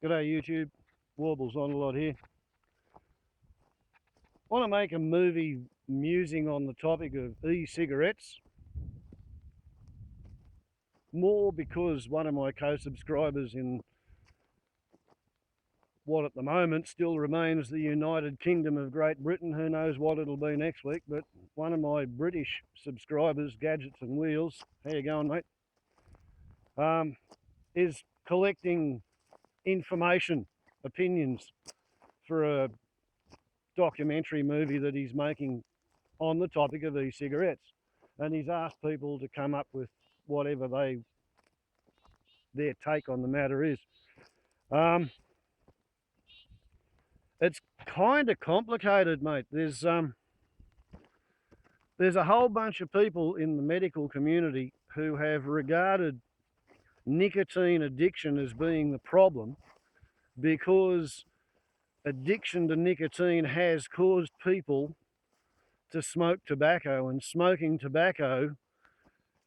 G'day YouTube, Warbles on a lot here. Want to make a movie musing on the topic of e-cigarettes, more because one of my co-subscribers in what at the moment still remains the United Kingdom of Great Britain, who knows what it'll be next week, but one of my British subscribers, Gadgets and Wheels, how you going, mate, is collecting information, opinions for a documentary movie that he's making on the topic of e-cigarettes, and he's asked people to come up with whatever their take on the matter is. It's kind of complicated, mate. There's a whole bunch of people in the medical community who have regarded nicotine addiction as being the problem because addiction to nicotine has caused people to smoke tobacco, and smoking tobacco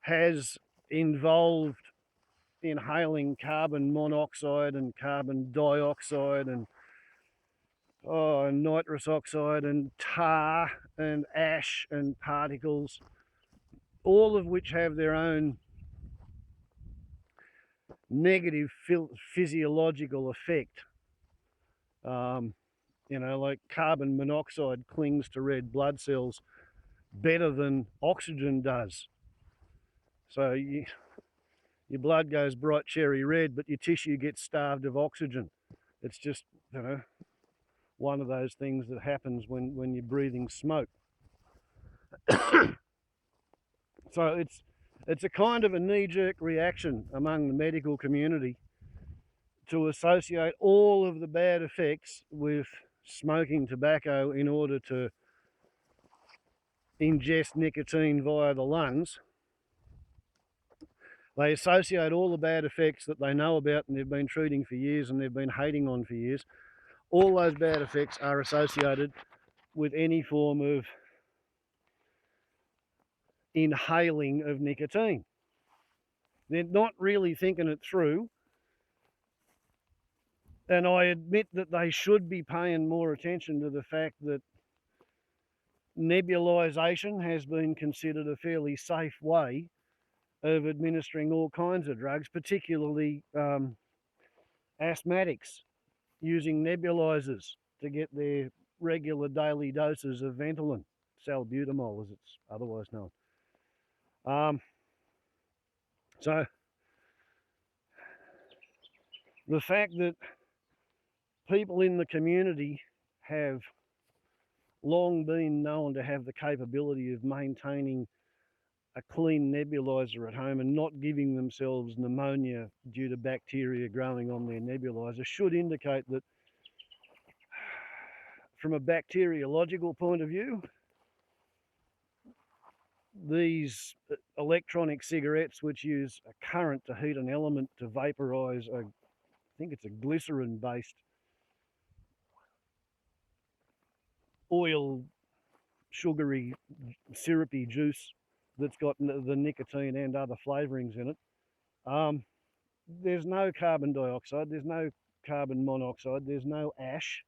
has involved inhaling carbon monoxide and carbon dioxide and nitrous oxide and tar and ash and particles, all of which have their own negative physiological effect. Like carbon monoxide clings to red blood cells better than oxygen does. So your blood goes bright cherry red, but your tissue gets starved of oxygen. It's just, one of those things that happens when you're breathing smoke. So it's a kind of a knee-jerk reaction among the medical community to associate all of the bad effects with smoking tobacco in order to ingest nicotine via the lungs. They associate all the bad effects that they know about and they've been treating for years and they've been hating on for years. All those bad effects are associated with any form of inhaling of nicotine. They're not really thinking it through, and I admit that they should be paying more attention to the fact that nebulization has been considered a fairly safe way of administering all kinds of drugs, particularly asthmatics using nebulizers to get their regular daily doses of Ventolin, salbutamol as it's otherwise known. So the fact that people in the community have long been known to have the capability of maintaining a clean nebulizer at home and not giving themselves pneumonia due to bacteria growing on their nebulizer should indicate that from a bacteriological point of view, these electronic cigarettes, which use a current to heat an element to vaporize I think it's a glycerin-based oil, sugary, syrupy juice that's got the nicotine and other flavorings in it. There's no carbon dioxide, there's no carbon monoxide, there's no ash,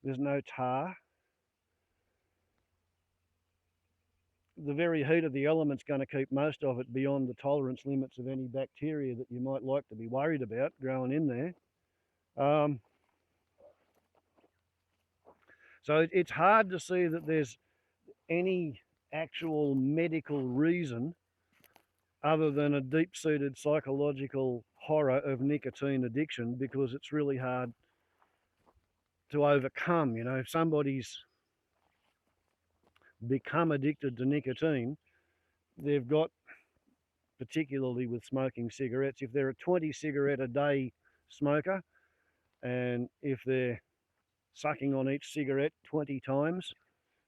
there's no tar. The very heat of the element's going to keep most of it beyond the tolerance limits of any bacteria that you might like to be worried about growing in there. So it's hard to see that there's any actual medical reason other than a deep-seated psychological horror of nicotine addiction, because it's really hard to overcome. If somebody's become addicted to nicotine, they've got, particularly with smoking cigarettes, if they're a 20 cigarette a day smoker, and if they're sucking on each cigarette 20 times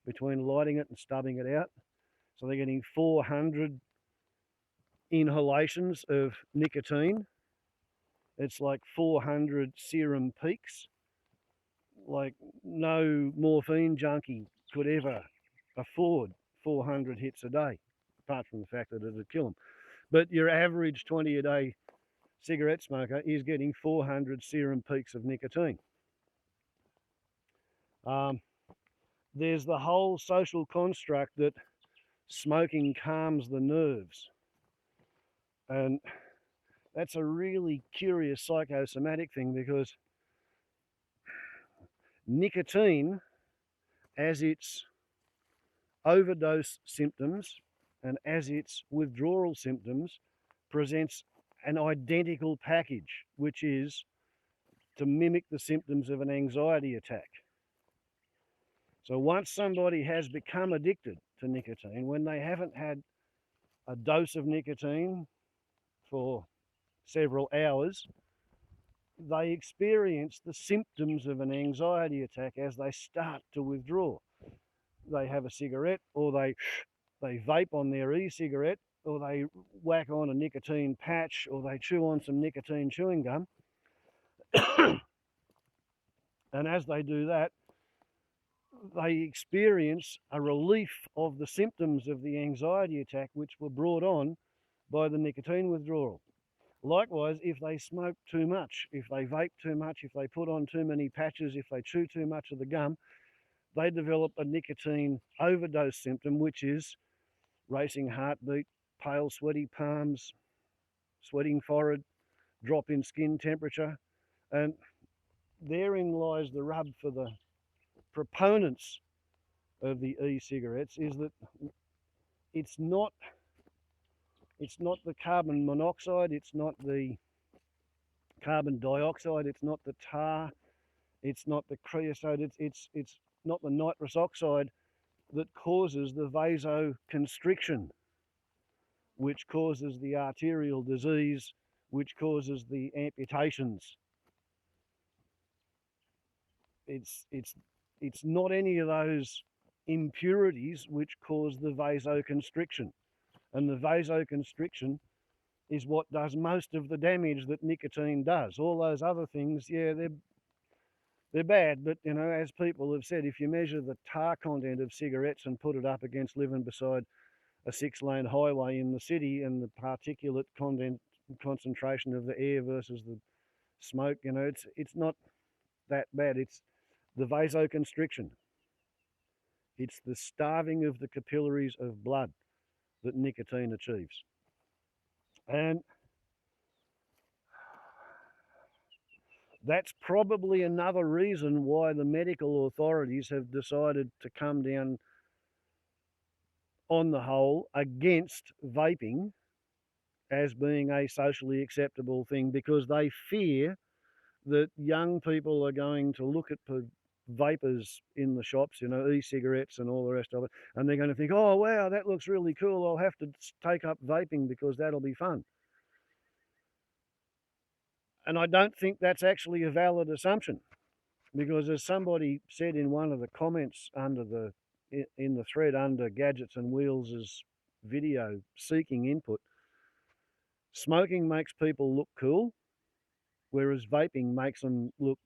between lighting it and stubbing it out, so they're getting 400 inhalations of nicotine. It's like 400 serum peaks. Like no morphine junkie could ever afford 400 hits a day, apart from the fact that it'd kill them. But your average 20 a day cigarette smoker is getting 400 serum peaks of nicotine. There's the whole social construct that smoking calms the nerves. And that's a really curious psychosomatic thing, because nicotine, as its overdose symptoms and as its withdrawal symptoms, presents an identical package, which is to mimic the symptoms of an anxiety attack. So once somebody has become addicted to nicotine, when they haven't had a dose of nicotine for several hours, they experience the symptoms of an anxiety attack as they start to withdraw. They have a cigarette, or they vape on their e-cigarette, or they whack on a nicotine patch, or they chew on some nicotine chewing gum. And as they do that, they experience a relief of the symptoms of the anxiety attack, which were brought on by the nicotine withdrawal. Likewise, if they smoke too much, if they vape too much, if they put on too many patches, if they chew too much of the gum, they develop a nicotine overdose symptom, which is racing heartbeat, pale sweaty palms, sweating forehead, drop in skin temperature. And therein lies the rub for the proponents of the e-cigarettes, is that it's not the carbon monoxide, it's not the carbon dioxide, it's not the tar, it's not the creosote, it's not the nitrous oxide that causes the vasoconstriction, which causes the arterial disease, which causes the amputations. It's not any of those impurities which cause the vasoconstriction. And the vasoconstriction is what does most of the damage that nicotine does. All those other things, yeah, they're bad, but you know, as people have said, if you measure the tar content of cigarettes and put it up against living beside a 6-lane highway in the city, and the particulate concentration of the air versus the smoke, you know, it's not that bad. It's the vasoconstriction. It's the starving of the capillaries of blood that nicotine achieves. And that's probably another reason why the medical authorities have decided to come down, on the whole, against vaping as being a socially acceptable thing, because they fear that young people are going to look at vapors in the shops, you know, e-cigarettes and all the rest of it, and they're going to think, oh, wow, that looks really cool. I'll have to take up vaping because that'll be fun. And I don't think that's actually a valid assumption, because as somebody said in one of the comments in the thread under Gadgets and Wheels' video seeking input, smoking makes people look cool, whereas vaping makes them look,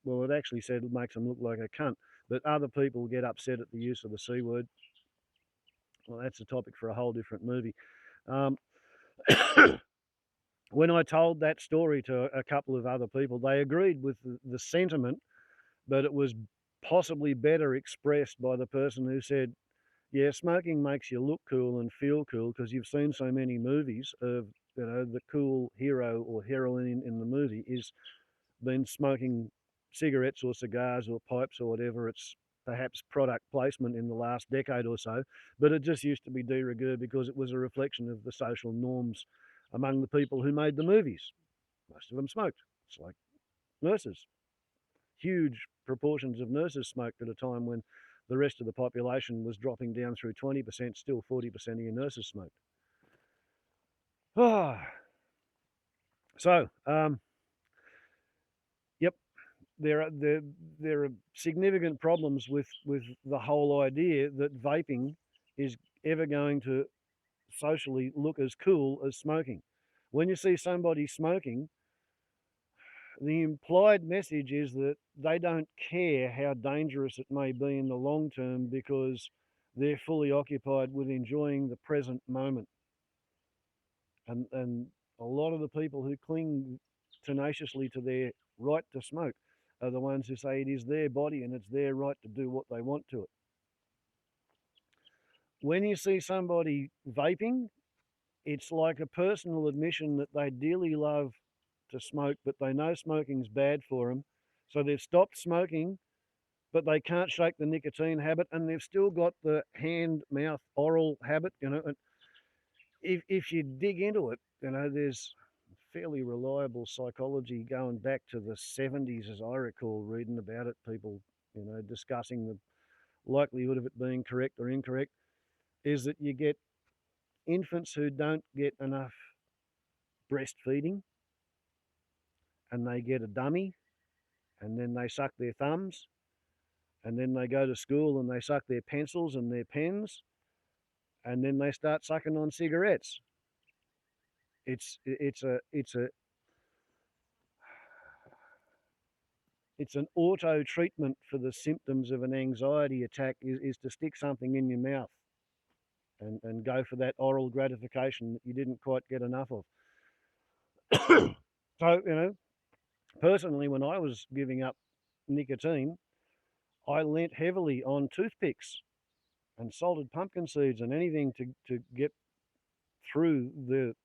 well, it actually said it makes them look like a cunt, but other people get upset at the use of the C word. Well, that's a topic for a whole different movie. When I told that story to a couple of other people, they agreed with the sentiment, but it was possibly better expressed by the person who said, yeah, smoking makes you look cool and feel cool because you've seen so many movies of, you know, the cool hero or heroine in the movie is been smoking cigarettes or cigars or pipes or whatever. It's perhaps product placement in the last decade or so, but it just used to be de rigueur because it was a reflection of the social norms among the people who made the movies. Most of them smoked. It's like nurses. Huge proportions of nurses smoked at a time when the rest of the population was dropping down through 20%, still 40% of your nurses smoked. So, yep, there are significant problems with the whole idea that vaping is ever going to socially look as cool as smoking. When you see somebody smoking, the implied message is that they don't care how dangerous it may be in the long term because they're fully occupied with enjoying the present moment. And a lot of the people who cling tenaciously to their right to smoke are the ones who say it is their body and it's their right to do what they want to it. When you see somebody vaping, it's like a personal admission that they dearly love to smoke, but they know smoking's bad for them. So they've stopped smoking, but they can't shake the nicotine habit, and they've still got the hand, mouth, oral habit, you know. And if you dig into it, you know, there's fairly reliable psychology going back to the 70s, as I recall reading about it, people, you know, discussing the likelihood of it being correct or incorrect, is that you get infants who don't get enough breastfeeding and they get a dummy and then they suck their thumbs and then they go to school and they suck their pencils and their pens and then they start sucking on cigarettes. It's an auto treatment for the symptoms of an anxiety attack is to stick something in your mouth and go for that oral gratification that you didn't quite get enough of. So, you know, personally, when I was giving up nicotine, I leant heavily on toothpicks and salted pumpkin seeds and anything to get through the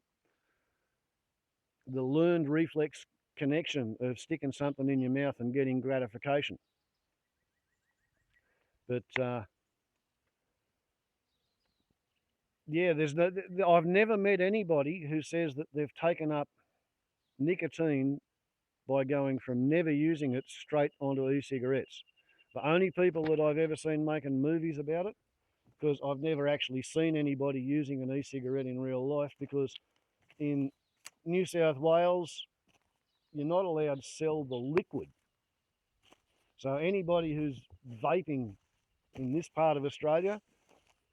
learned reflex connection of sticking something in your mouth and getting gratification. But yeah, I've never met anybody who says that they've taken up nicotine by going from never using it straight onto e-cigarettes. The only people that I've ever seen making movies about it, because I've never actually seen anybody using an e-cigarette in real life, because in New South Wales, you're not allowed to sell the liquid. So anybody who's vaping in this part of Australia,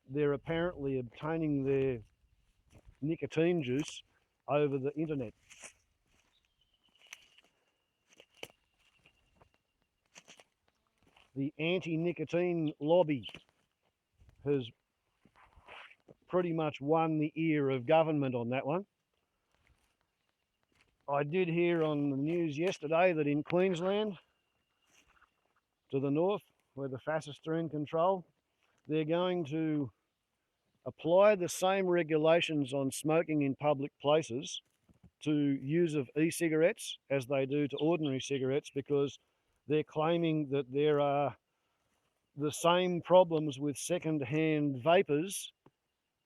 they're apparently obtaining their nicotine juice over the internet. The anti-nicotine lobby has pretty much won the ear of government on that one. I did hear on the news yesterday that in Queensland, to the north, where the fascists are in control, they're going to apply the same regulations on smoking in public places to use of e-cigarettes as they do to ordinary cigarettes, because they're claiming that there are the same problems with second-hand vapors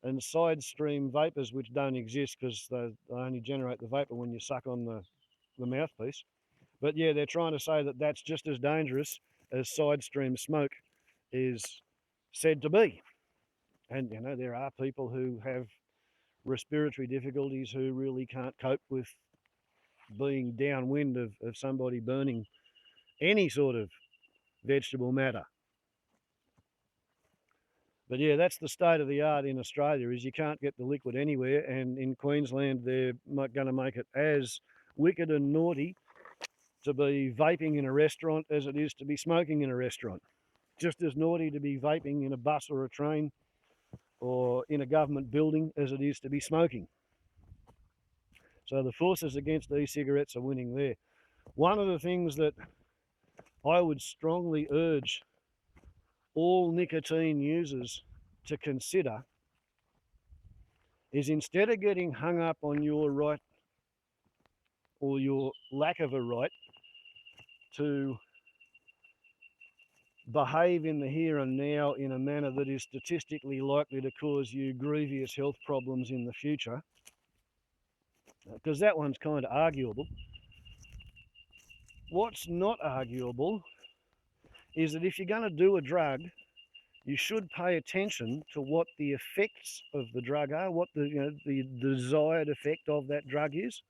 and side stream vapors, which don't exist because they only generate the vapor when you suck on the mouthpiece. But yeah, they're trying to say that that's just as dangerous as side stream smoke is said to be. And you know, there are people who have respiratory difficulties who really can't cope with being downwind of somebody burning any sort of vegetable matter. But yeah, that's the state of the art in Australia, is you can't get the liquid anywhere, and in Queensland they're going to make it as wicked and naughty to be vaping in a restaurant as it is to be smoking in a restaurant. Just as naughty to be vaping in a bus or a train or in a government building as it is to be smoking. So the forces against e-cigarettes are winning there. One of the things that I would strongly urge all nicotine users to consider is, instead of getting hung up on your right or your lack of a right to behave in the here and now in a manner that is statistically likely to cause you grievous health problems in the future, because that one's kind of arguable. What's not arguable is that if you're going to do a drug, you should pay attention to what the effects of the drug are, what the desired effect of that drug is.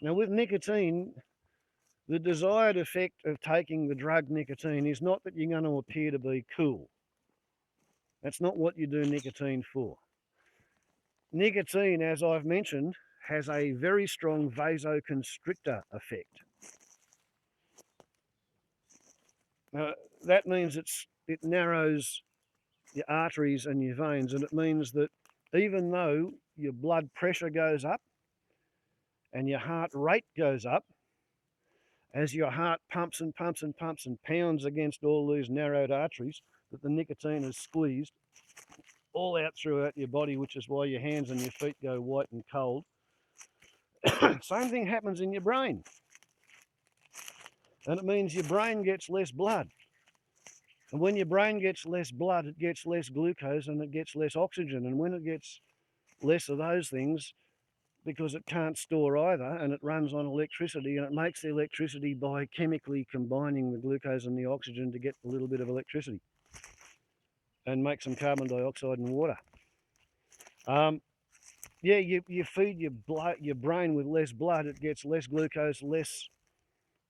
Now with nicotine, the desired effect of taking the drug nicotine is not that you're going to appear to be cool. That's not what you do nicotine for. Nicotine, as I've mentioned, has a very strong vasoconstrictor effect. Now, that means it narrows your arteries and your veins, and it means that even though your blood pressure goes up, and your heart rate goes up as your heart pumps and pumps and pumps and pounds against all these narrowed arteries that the nicotine has squeezed all out throughout your body, which is why your hands and your feet go white and cold. Same thing happens in your brain. And it means your brain gets less blood. And when your brain gets less blood, it gets less glucose and it gets less oxygen. And when it gets less of those things, because it can't store either, and it runs on electricity, and it makes the electricity by chemically combining the glucose and the oxygen to get a little bit of electricity and make some carbon dioxide and water. Yeah, you feed your brain with less blood, it gets less glucose, less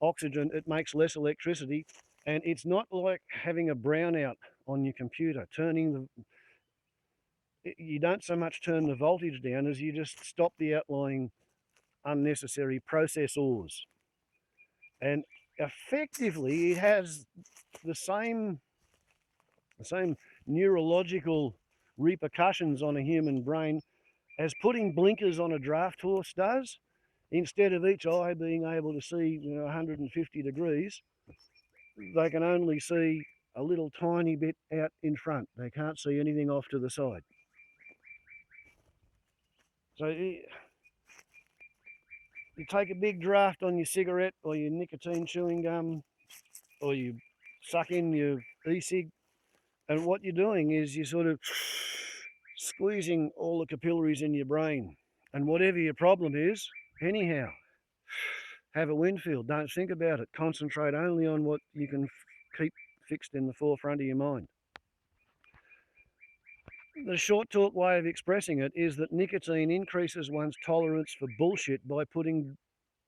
oxygen, it makes less electricity, and it's not like having a brownout on your computer. You don't so much turn the voltage down as you just stop the outlying unnecessary processors. And effectively, it has the same neurological repercussions on a human brain as putting blinkers on a draft horse does. Instead of each eye being able to see 150 degrees, they can only see a little tiny bit out in front. They can't see anything off to the side. So you take a big draft on your cigarette or your nicotine chewing gum, or you suck in your E.Cig, and what you're doing is you're sort of squeezing all the capillaries in your brain. And whatever your problem is, anyhow, have a Winfield. Don't think about it. Concentrate only on what you can keep fixed in the forefront of your mind. The short talk way of expressing it is that nicotine increases one's tolerance for bullshit by putting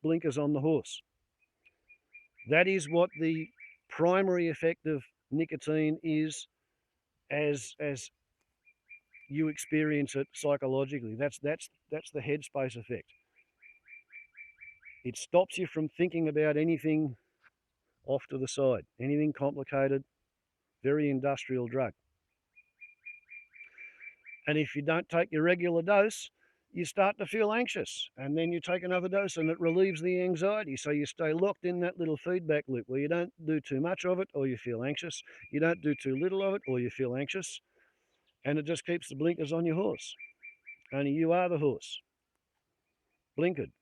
blinkers on the horse. That is what the primary effect of nicotine is as you experience it psychologically. That's the headspace effect. It stops you from thinking about anything off to the side, anything complicated, very industrial drug. And if you don't take your regular dose, you start to feel anxious, and then you take another dose and it relieves the anxiety. So you stay locked in that little feedback loop where you don't do too much of it or you feel anxious. You don't do too little of it or you feel anxious. And it just keeps the blinkers on your horse. Only you are the horse. Blinkered.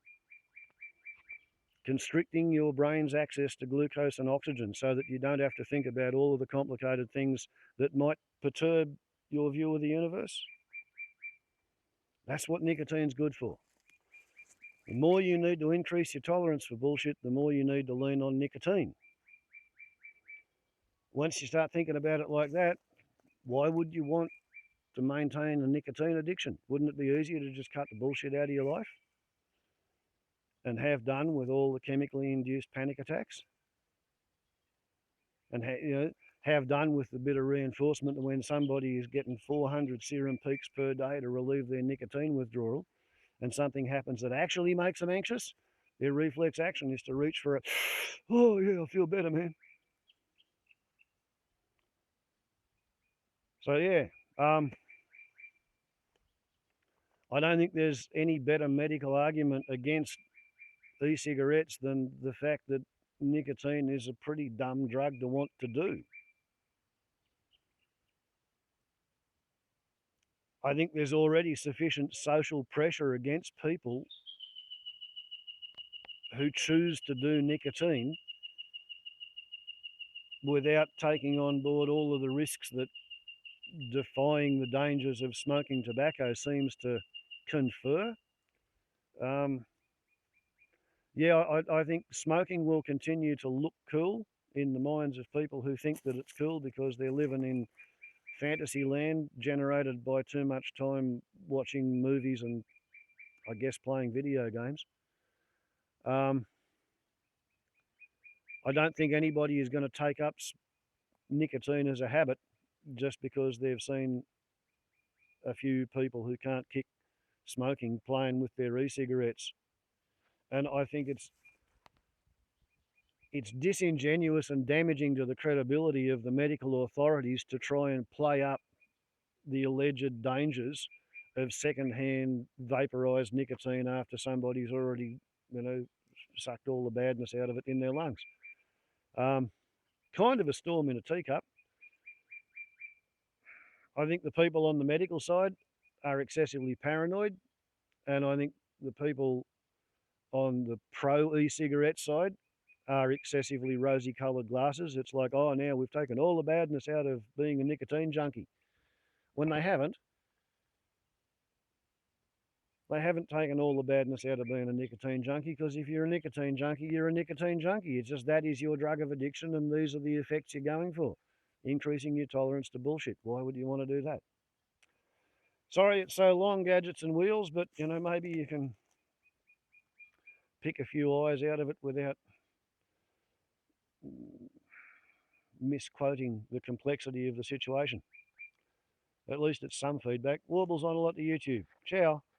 Constricting your brain's access to glucose and oxygen so that you don't have to think about all of the complicated things that might perturb your view of the universe. That's what nicotine's good for. The more you need to increase your tolerance for bullshit, the more you need to lean on nicotine. Once you start thinking about it like that, why would you want to maintain a nicotine addiction? Wouldn't it be easier to just cut the bullshit out of your life and have done with all the chemically induced panic attacks? And have done with a bit of reinforcement when somebody is getting 400 serum peaks per day to relieve their nicotine withdrawal, and something happens that actually makes them anxious, their reflex action is to reach for it. Oh yeah, I feel better, man. So yeah, I don't think there's any better medical argument against e-cigarettes than the fact that nicotine is a pretty dumb drug to want to do. I think there's already sufficient social pressure against people who choose to do nicotine without taking on board all of the risks that defying the dangers of smoking tobacco seems to confer. Yeah, I think smoking will continue to look cool in the minds of people who think that it's cool because they're living in fantasy land generated by too much time watching movies and, I guess, playing video games. I don't think anybody is going to take up nicotine as a habit just because they've seen a few people who can't kick smoking playing with their e-cigarettes. And I think it's disingenuous and damaging to the credibility of the medical authorities to try and play up the alleged dangers of second-hand vaporized nicotine after somebody's already, sucked all the badness out of it in their lungs. Kind of a storm in a teacup. I think the people on the medical side are excessively paranoid, and I think the people on the pro e-cigarette side are excessively rosy-coloured glasses. It's like, oh, now we've taken all the badness out of being a nicotine junkie, when they haven't. They haven't taken all the badness out of being a nicotine junkie, because if you're a nicotine junkie, you're a nicotine junkie. It's just that is your drug of addiction, and these are the effects you're going for. Increasing your tolerance to bullshit. Why would you want to do that? Sorry it's so long, gadgets and wheels, but maybe you can pick a few eyes out of it without misquoting the complexity of the situation. At least it's some feedback. Warbles on a lot to YouTube. Ciao.